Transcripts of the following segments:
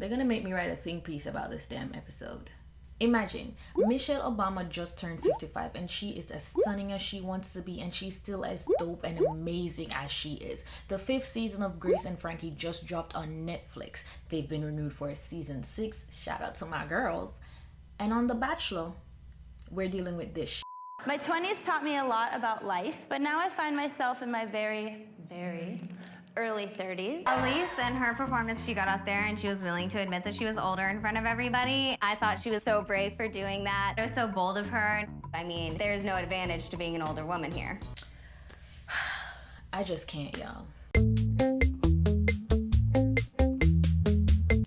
They're gonna make me write a think piece about this damn episode. Imagine, Michelle Obama just turned 55 and she is as stunning as she wants to be, and she's still as dope and amazing as she is. The 5th season of Grace and Frankie just dropped on Netflix. They've been renewed for season 6. Shout out to my girls. And on The Bachelor, we're dealing with this shit. My 20s taught me a lot about life, but now I find myself in my very, very early 30s. Elyse and her performance, she got up there and she was willing to admit that she was older in front of everybody. I thought she was so brave for doing that. It was so bold of her. I mean, there's no advantage to being an older woman here. I just can't, y'all.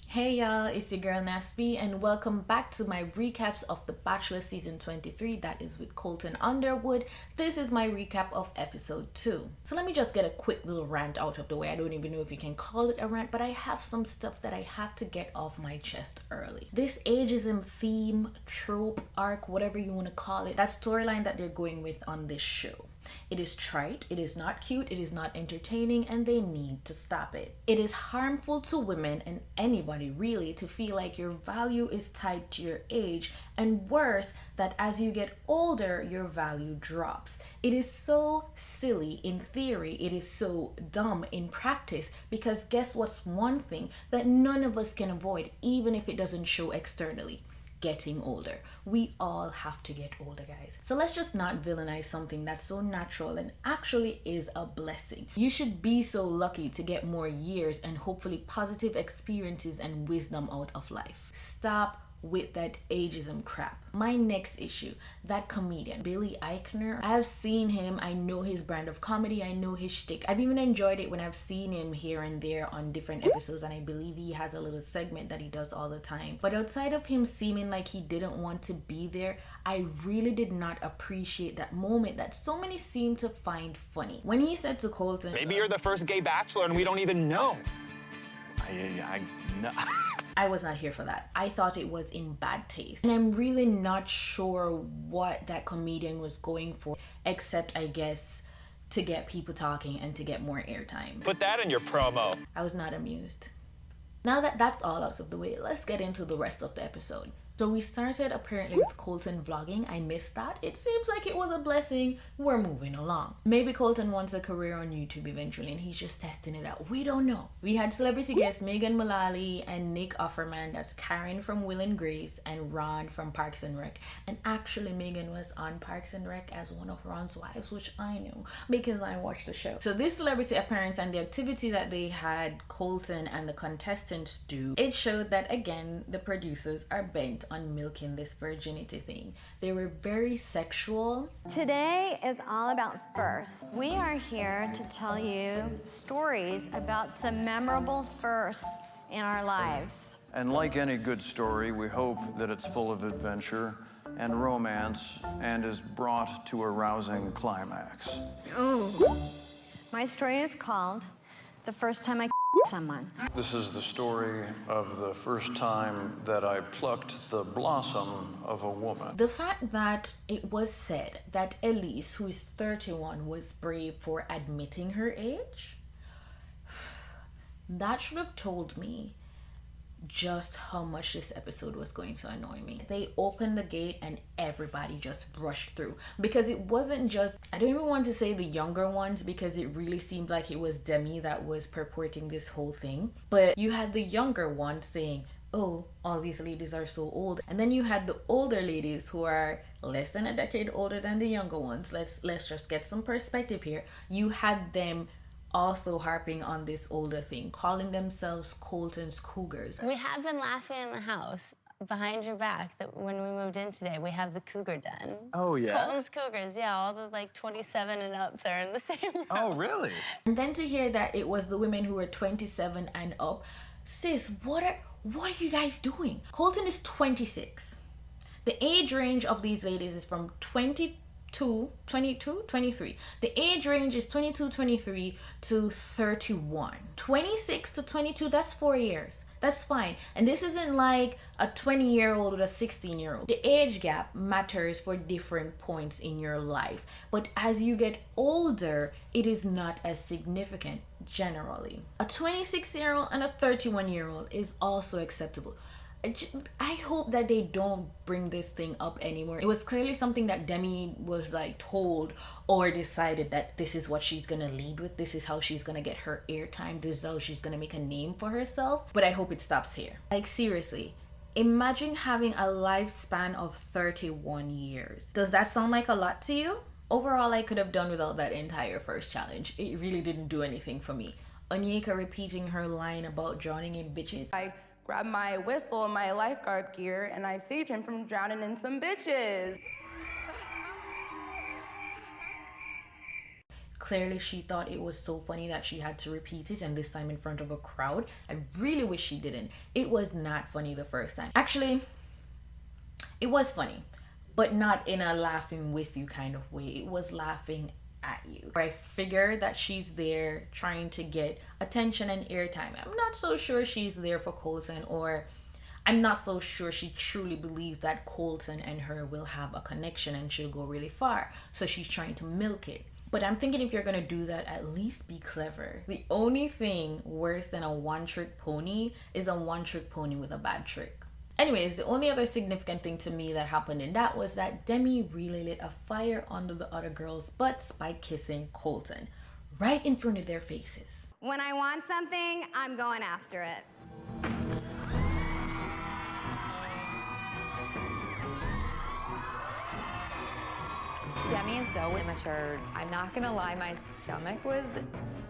Hey y'all, it's your girl ItsNasB and welcome back to my recaps of The Bachelor season 23, that is with Colton Underwood. This is my recap of episode 2. So let me just get a quick little rant out of the way. I don't even know if you can call it a rant, but I have some stuff that I have to get off my chest early. This ageism theme, trope, arc, whatever you want to call it, that storyline that they're going with on this show. It is trite, it is not cute, it is not entertaining, and they need to stop it. It is harmful to women and anybody really to feel like your value is tied to your age, and worse, that as you get older, your value drops. It is so silly in theory, it is so dumb in practice, because guess what's one thing that none of us can avoid, even if it doesn't show externally? Getting older. We all have to get older, guys. So let's just not villainize something that's so natural and actually is a blessing. You should be so lucky to get more years and hopefully positive experiences and wisdom out of life. Stop with that ageism crap. My next issue, that comedian Billy Eichner. I've seen him, I know his brand of comedy, I know his shtick. I've even enjoyed it when I've seen him here and there on different episodes, and I believe he has a little segment that he does all the time. But outside of him seeming like he didn't want to be there, I really did not appreciate that moment that so many seem to find funny. When he said to Colton, "Maybe you're the first gay bachelor and we don't even know." No. I was not here for that. I thought it was in bad taste. And I'm really not sure what that comedian was going for, except I guess to get people talking and to get more airtime. Put that in your promo. I was not amused. Now that that's all out of the way, let's get into the rest of the episode. So we started apparently with Colton vlogging. I missed that. It seems like it was a blessing. We're moving along. Maybe Colton wants a career on YouTube eventually and he's just testing it out. We don't know. We had celebrity guests Megan Mullally and Nick Offerman. That's Karen from Will and Grace and Ron from Parks and Rec. And actually Megan was on Parks and Rec as one of Ron's wives, which I knew because I watched the show. So this celebrity appearance and the activity that they had Colton and the contestants do, it showed that again the producers are bent on milking this virginity thing. They were very sexual. Today is all about firsts. We are here to tell you stories about some memorable firsts in our lives. And like any good story, we hope that it's full of adventure and romance and is brought to a rousing climax. Ooh. My story is called The First Time I Someone. This is the story of the first time that I plucked the blossom of a woman. The fact that it was said that Elyse, who is 31, was brave for admitting her age, that should have told me just how much this episode was going to annoy me. They opened the gate and everybody just rushed through, because it wasn't just, I don't even want to say the younger ones because it really seemed like it was Demi that was purporting this whole thing, but you had the younger ones saying, oh, all these ladies are so old, and then you had the older ladies who are less than a decade older than the younger ones. Let's just get some perspective here. You had them also harping on this older thing, calling themselves Colton's Cougars. We have been laughing in the house behind your back that when we moved in today, we have the Cougar Den. Oh, yeah? Colton's Cougars, yeah, all the like 27 and ups are in the same room. Oh, really? And then to hear that it was the women who were 27 and up, sis, what are you guys doing? Colton is 26. The age range of these ladies is from 23. The age range is 22, 23 to 31. 26 to 22, that's 4 years. That's fine. And this isn't like a 20-year-old with a 16-year-old. The age gap matters for different points in your life. But as you get older, it is not as significant generally. A 26-year-old and a 31-year-old is also acceptable. I hope that they don't bring this thing up anymore. It was clearly something that Demi was like told or decided that this is what she's gonna lead with. This is how she's gonna get her airtime. This is how she's gonna make a name for herself. But I hope it stops here. Like seriously, imagine having a lifespan of 31 years. Does that sound like a lot to you? Overall, I could have done without that entire first challenge. It really didn't do anything for me. Onyeka repeating her line about drowning in bitches. I grabbed my whistle and my lifeguard gear and I saved him from drowning in some bitches. Clearly she thought it was so funny that she had to repeat it, and this time in front of a crowd. I really wish she didn't. It was not funny the first time. Actually, it was funny, but not in a laughing with you kind of way. It was laughing at you. I figure that she's there trying to get attention and airtime. I'm not so sure she's there for Colton, or I'm not so sure she truly believes that Colton and her will have a connection and she'll go really far. So she's trying to milk it. But I'm thinking if you're gonna do that, at least be clever. The only thing worse than a one-trick pony is a one-trick pony with a bad trick. Anyways, the only other significant thing to me that happened in that was that Demi really lit a fire under the other girls' butts by kissing Colton right in front of their faces. When I want something, I'm going after it. Demi is so immature. I'm not gonna lie, my stomach was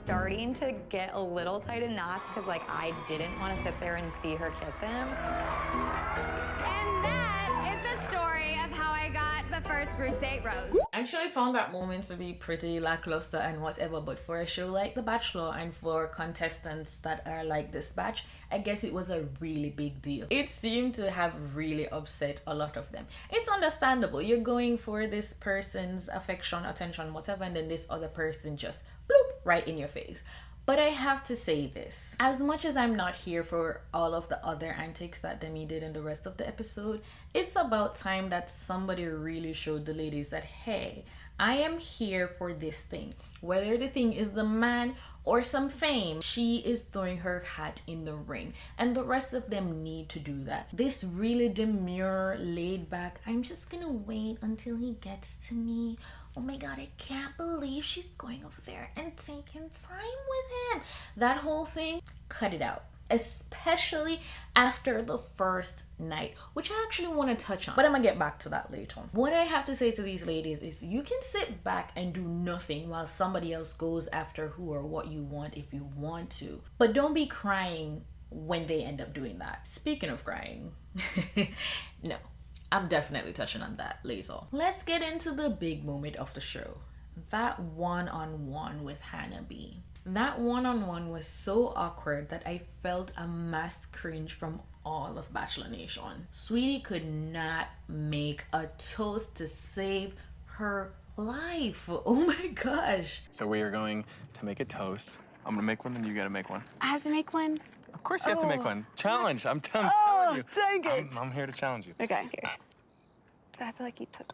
starting to get a little tight in knots because like I didn't want to sit there and see her kiss him. And that is the story of how I got the first group date rose. I actually found that moment to be pretty lackluster and whatever, but for a show like The Bachelor and for contestants that are like this batch, I guess it was a really big deal. It seemed to have really upset a lot of them. It's understandable. You're going for this person's affection, attention, whatever, and then this other person just bloop right in your face. But I have to say this. As much as I'm not here for all of the other antics that Demi did in the rest of the episode, it's about time that somebody really showed the ladies that, hey, I am here for this thing. Whether the thing is the man or some fame, she is throwing her hat in the ring. And the rest of them need to do that. This really demure, laid back, I'm just gonna wait until he gets to me. Oh my god, I can't believe she's going over there and taking time with him. That whole thing, cut it out. Especially after the first night, which I actually want to touch on, but I'm gonna get back to that later. What I have to say to these ladies is you can sit back and do nothing while somebody else goes after who or what you want if you want to, but don't be crying when they end up doing that. Speaking of crying, no, I'm definitely touching on that later. Let's get into the big moment of the show, that one-on-one with Hannah B. That one-on-one was so awkward that I felt a mass cringe from all of Bachelor Nation. Sweetie could not make a toast to save her life. Oh my gosh. So we are going to make a toast. I'm gonna make one and you gotta make one. I have to make one? Of course you have to make one. Challenge, I'm telling you. Dang it. I'm here to challenge you. Okay, here. I feel like you took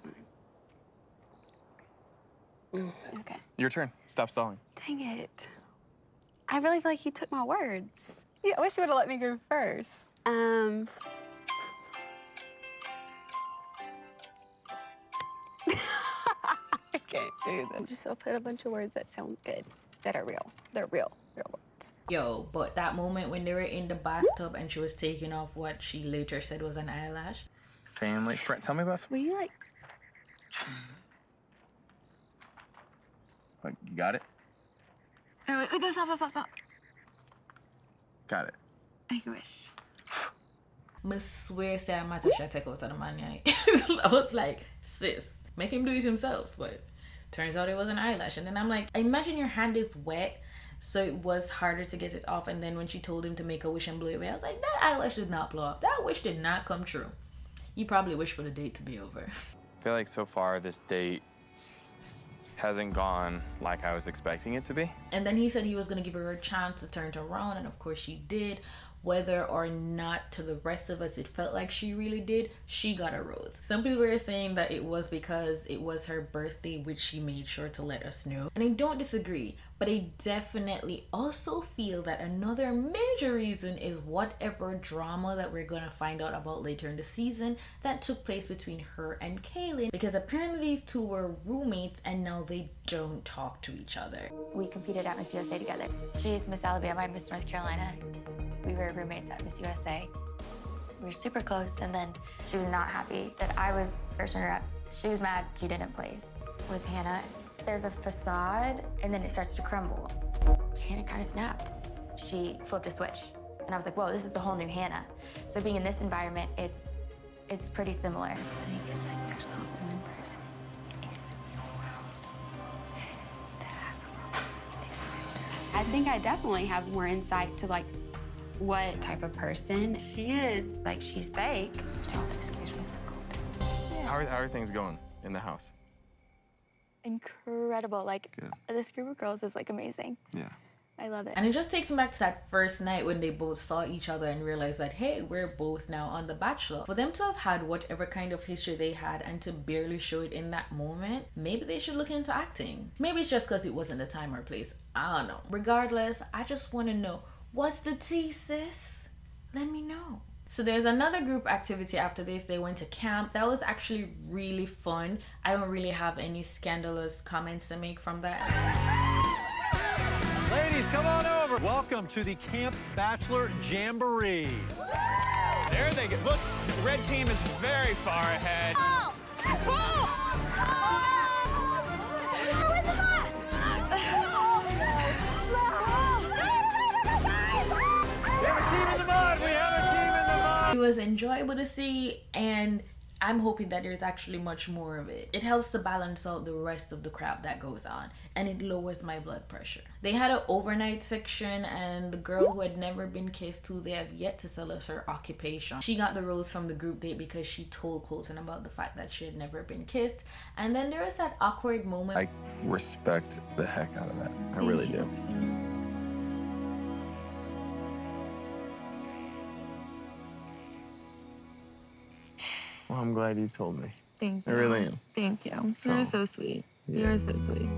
mine. Okay. Your turn, stop stalling. Dang it. I really feel like you took my words. Yeah, I wish you would have let me go first. I can't do this. Just I'll put a bunch of words that sound good, that are real. They're real words. Yo, but that moment when they were in the bathtub and she was taking off what she later said was an eyelash. Family, friend, tell me about some. Were you like... What, you got it? Oh, wait, no, stop. Got it. Make a wish. I swear say I might have should take out of the man. I was like, sis, make him do it himself. But turns out it was an eyelash. And then I'm like, I imagine your hand is wet, so it was harder to get it off. And then when she told him to make a wish and blow it away, I was like, that eyelash did not blow off. That wish did not come true. You probably wish for the date to be over. I feel like so far this date hasn't gone like I was expecting it to be. And then he said he was going to give her a chance to turn it around, and of course she did. whether or not to the rest of us it felt like she really did, she got a rose. Some people were saying that it was because it was her birthday, which she made sure to let us know. And I don't disagree, but I definitely also feel that another major reason is whatever drama that we're gonna find out about later in the season that took place between her and Caelynn, because apparently these two were roommates and now they don't talk to each other. We competed at Miss USA together. She's Miss Alabama, I'm Miss North Carolina. We were roommates at Miss USA. We were super close, and then she was not happy that I was first runner-up. She was mad she didn't place. With Hannah, there's a facade, and then it starts to crumble. Hannah kind of snapped. She flipped a switch, and I was like, whoa, this is a whole new Hannah. So being in this environment, it's pretty similar. I think I definitely have more insight to like what type of person she is. Like, she's fake. How are things going in the house? Incredible. Like, this group of girls is like amazing. Yeah. I love it. And it just takes me back to that first night when they both saw each other and realized that, hey, we're both now on The Bachelor. For them to have had whatever kind of history they had and to barely show it in that moment, maybe they should look into acting. Maybe it's just because it wasn't the time or place. I don't know. Regardless, I just want to know, what's the tea, sis? Let me know. So there's another group activity after this. They went to camp. That was actually really fun. I don't really have any scandalous comments to make from that. Ladies, come on over. Welcome to the Camp Bachelor Jamboree. There they go. Look, the red team is very far ahead. It was enjoyable to see, and I'm hoping that there's actually much more of it. It helps to balance out the rest of the crap that goes on, and it lowers my blood pressure. They had an overnight section, and the girl who had never been kissed, who they have yet to tell us her occupation, she got the rose from the group date because she told Colton about the fact that she had never been kissed. And then there was that awkward moment. I respect the heck out of that. I really do. Well, I'm glad you told me. Thank you. I really am. Thank you. You're so sweet. Yeah. You're so sweet.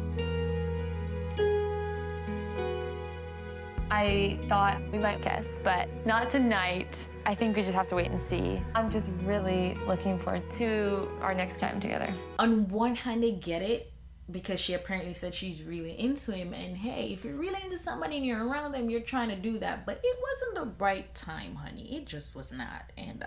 I thought we might kiss, but not tonight. I think we just have to wait and see. I'm just really looking forward to our next time together. On one hand, I get it, because she apparently said she's really into him, and hey, if you're really into somebody and you're around them, you're trying to do that. But it wasn't the right time, honey. It just was not. And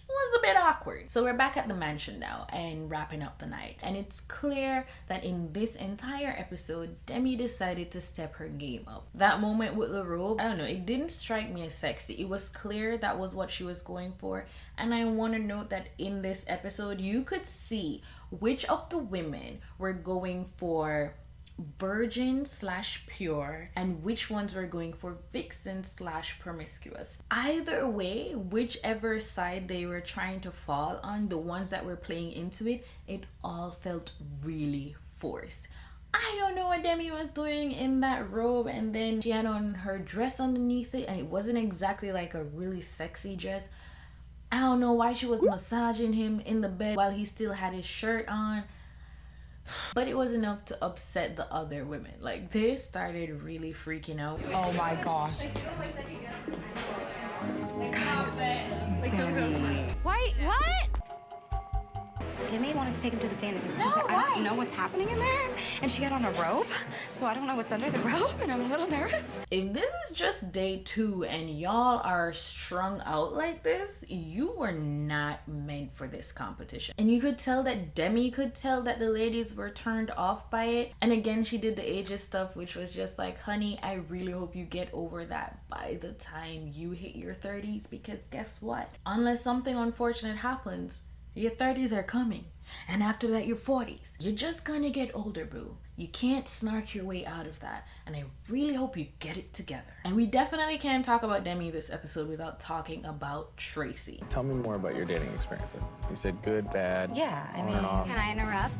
was a bit awkward. So we're back at the mansion now and wrapping up the night, and it's clear that in this entire episode Demi decided to step her game up. That moment with the robe, I don't know, it didn't strike me as sexy. It was clear that was what she was going for, and I want to note that in this episode you could see which of the women were going for virgin / pure and which ones were going for vixen / promiscuous. Either way, whichever side they were trying to fall on, the ones that were playing into it, it all felt really forced. I don't know what Demi was doing in that robe, and then she had on her dress underneath it, and it wasn't exactly like a really sexy dress. I don't know why she was massaging him in the bed while he still had his shirt on. But it was enough to upset the other women. Like, they started really freaking out. Oh my gosh. Wait, what? Demi wanted to take him to the fantasy suite. I don't know what's happening in there. And she got on a rope, so I don't know what's under the rope, and I'm a little nervous. If this is just day 2 and y'all are strung out like this, you were not meant for this competition. And you could tell that Demi could tell that the ladies were turned off by it. And again, she did the ageist stuff, which was just like, honey, I really hope you get over that by the time you hit your 30s, because guess what? Unless something unfortunate happens, your 30s are coming. And after that, your 40s. You're just gonna get older, boo. You can't snark your way out of that. And I really hope you get it together. And we definitely can't talk about Demi this episode without talking about Tracy. Tell me more about your dating experience. You said good, bad, Yeah, I on mean, and off. Can I interrupt?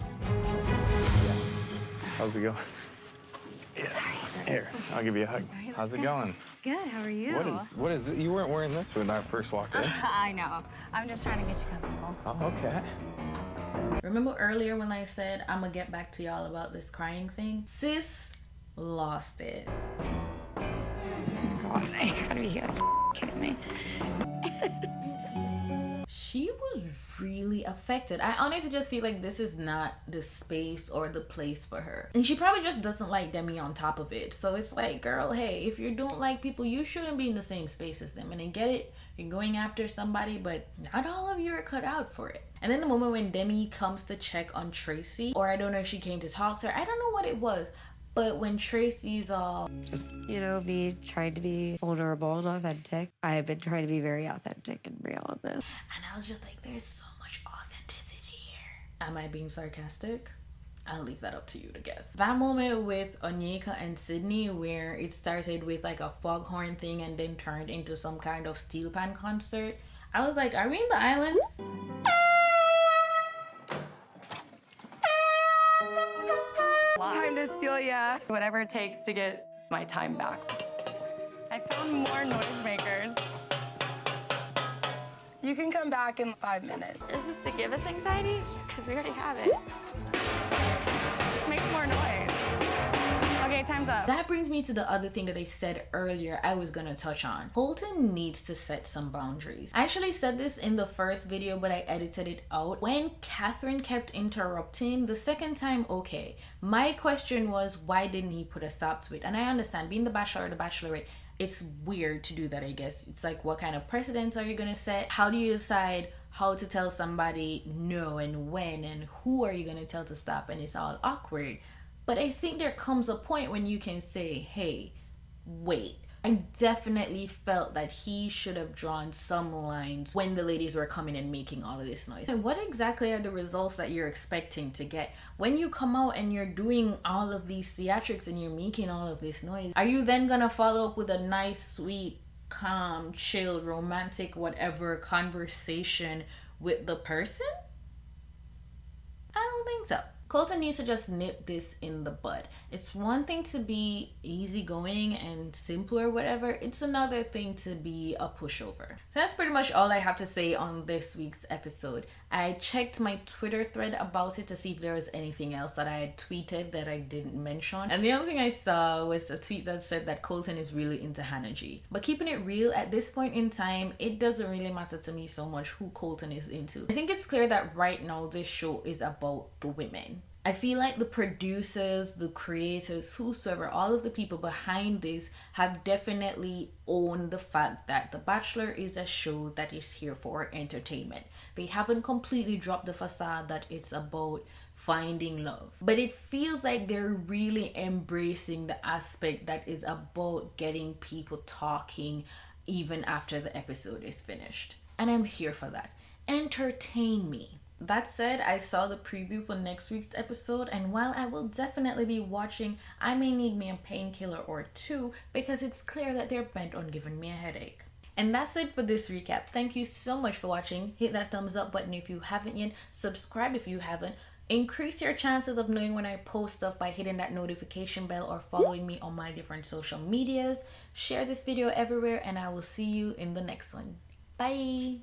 How's it going? Yeah. Here, I'll give you a hug. How's it going? Good, how are you? What is it? You weren't wearing this when I first walked in. I know. I'm just trying to get you comfortable. Oh, okay. Remember earlier when I said I'm gonna get back to y'all about this crying thing? Sis lost it. God, I gotta be kidding me. She was really affected. I honestly just feel like this is not the space or the place for her. And she probably just doesn't like Demi on top of it. So it's like, girl, hey, if you don't like people, you shouldn't be in the same space as them. And I get it, you're going after somebody, but not all of you are cut out for it. And then the moment when Demi comes to check on Tracy, or I don't know if she came to talk to her, I don't know what it was. But when Tracy's all... Just, me trying to be vulnerable and authentic. I have been trying to be very authentic and real in this. And I was just like, there's so much authenticity here. Am I being sarcastic? I'll leave that up to you to guess. That moment with Onyeka and Sydney where it started with like a foghorn thing and then turned into some kind of steel pan concert. I was like, are we in the islands? Time to steal ya. Whatever it takes to get my time back. I found more noisemakers. You can come back in 5 minutes. Is this to give us anxiety? Because we already have it. Let's make more noise. Okay, time's up. That brings me to the other thing that I said earlier I was gonna touch on. Colton needs to set some boundaries. I actually said this in the first video, but I edited it out. When Catherine kept interrupting, the second time, okay. My question was, why didn't he put a stop to it? And I understand, being the Bachelor or the Bachelorette, it's weird to do that, I guess. It's like, what kind of precedents are you gonna set? How do you decide how to tell somebody no and when, and who are you gonna tell to stop? And it's all awkward. But I think there comes a point when you can say, hey, wait. I definitely felt that he should have drawn some lines when the ladies were coming and making all of this noise. And what exactly are the results that you're expecting to get? When you come out and you're doing all of these theatrics and you're making all of this noise, are you then gonna follow up with a nice, sweet, calm, chill, romantic, whatever conversation with the person? I don't think so. Colton needs to just nip this in the bud. It's one thing to be easygoing and simple or whatever. It's another thing to be a pushover. So that's pretty much all I have to say on this week's episode. I checked my Twitter thread about it to see if there was anything else that I had tweeted that I didn't mention. And the only thing I saw was a tweet that said that Colton is really into Hannah G. But keeping it real, at this point in time, it doesn't really matter to me so much who Colton is into. I think it's clear that right now this show is about the women. I feel like the producers, the creators, whosoever, all of the people behind this have definitely owned the fact that The Bachelor is a show that is here for entertainment. They haven't completely dropped the facade that it's about finding love. But it feels like they're really embracing the aspect that is about getting people talking even after the episode is finished. And I'm here for that. Entertain me. That said, I saw the preview for next week's episode, and while I will definitely be watching, I may need me a painkiller or two because it's clear that they're bent on giving me a headache. And that's it for this recap. Thank you so much for watching. Hit that thumbs up button if you haven't yet. Subscribe if you haven't. Increase your chances of knowing when I post stuff by hitting that notification bell or following me on my different social medias. Share this video everywhere, and I will see you in the next one. Bye!